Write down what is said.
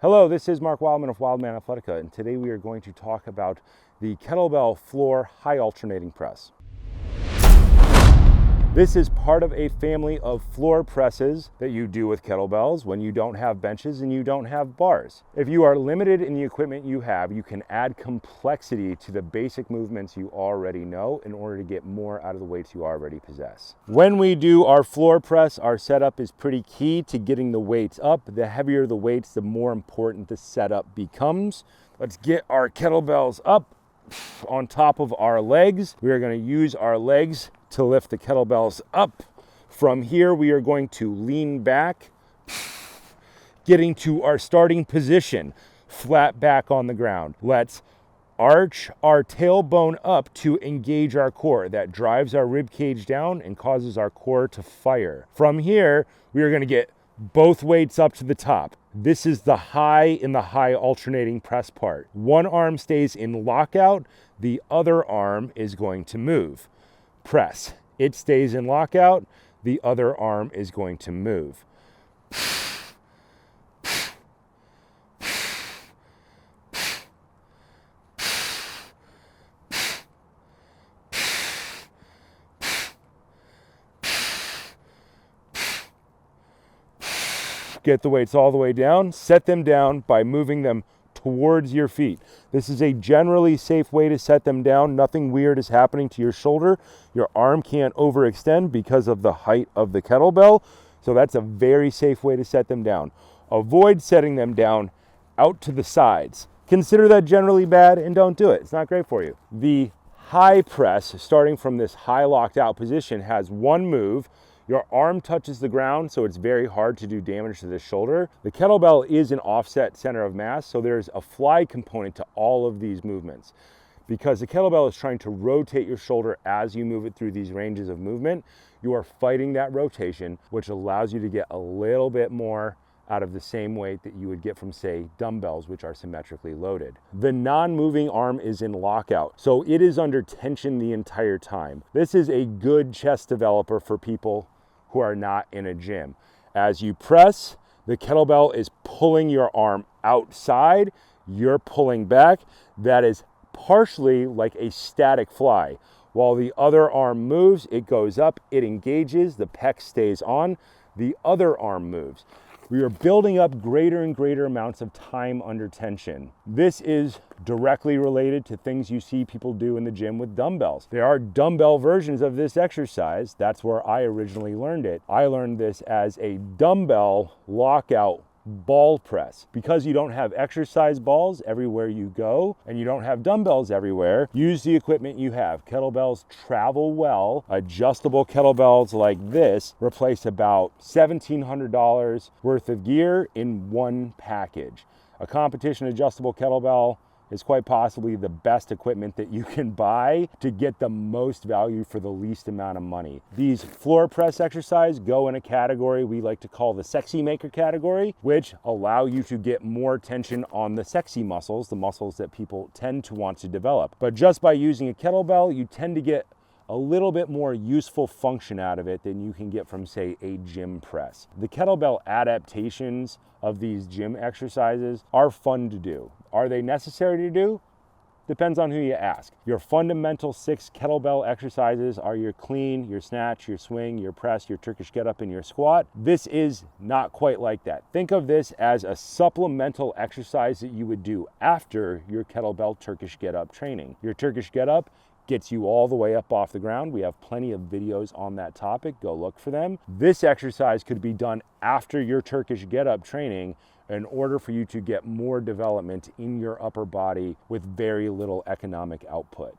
Hello, this is Mark Wildman of Wildman Athletica, and today we are going to talk about the kettlebell floor high alternating press. This is part of a family of floor presses that you do with kettlebells when you don't have benches and you don't have bars. If you are limited in the equipment you have, you can add complexity to the basic movements you already know in order to get more out of the weights you already possess. When we do our floor press, our setup is pretty key to getting the weights up. The heavier the weights, the more important the setup becomes. Let's get our kettlebells up on top of our legs. We are going to use our legs to lift the kettlebells up. From here, we are going to lean back, getting to our starting position, flat back on the ground. Let's arch our tailbone up to engage our core. That drives our rib cage down and causes our core to fire. From here, we are going to get both weights up to the top. This is the high in the high alternating press part. One arm stays in lockout, the other arm is going to move. Press. It stays in lockout, the other arm is going to move. Get the weights all the way down, set them down by moving them towards your feet. This is a generally safe way to set them down. Nothing weird is happening to your shoulder. Your arm can't overextend because of the height of the kettlebell. So that's a very safe way to set them down. Avoid setting them down out to the sides. Consider that generally bad and don't do it. It's not great for you. The high press, starting from this high locked out position, has one move. Your arm touches the ground, so it's very hard to do damage to the shoulder. The kettlebell is an offset center of mass, so there's a fly component to all of these movements. Because the kettlebell is trying to rotate your shoulder as you move it through these ranges of movement, you are fighting that rotation, which allows you to get a little bit more out of the same weight that you would get from, say, dumbbells, which are symmetrically loaded. The non-moving arm is in lockout, so it is under tension the entire time. This is a good chest developer for people who are not in a gym. As you press, the kettlebell is pulling your arm outside, you're pulling back. That is partially like a static fly. While the other arm moves, it goes up, it engages, the pec stays on, the other arm moves. We are building up greater and greater amounts of time under tension. This is directly related to things you see people do in the gym with dumbbells. There are dumbbell versions of this exercise. That's where I originally learned it. I learned this as a dumbbell lockout ball press. Because you don't have exercise balls everywhere you go and you don't have dumbbells everywhere, use the equipment you have. Kettlebells travel well. Adjustable kettlebells like this replace about $1,700 worth of gear in one package. A competition adjustable kettlebell is quite possibly the best equipment that you can buy to get the most value for the least amount of money. These floor press exercises go in a category we like to call the sexy maker category, which allow you to get more tension on the sexy muscles, the muscles that people tend to want to develop. But just by using a kettlebell, you tend to get a little bit more useful function out of it than you can get from, say, a gym press. The kettlebell adaptations of these gym exercises are fun to do. Are they necessary to do? Depends on who you ask. Your fundamental 6 kettlebell exercises are your clean, your snatch, your swing, your press, your Turkish get up, and your squat. This is not quite like that. Think of this as a supplemental exercise that you would do after your kettlebell Turkish get up training. Your Turkish get up gets you all the way up off the ground. We have plenty of videos on that topic. Go look for them. This exercise could be done after your Turkish get up training in order for you to get more development in your upper body with very little economic output.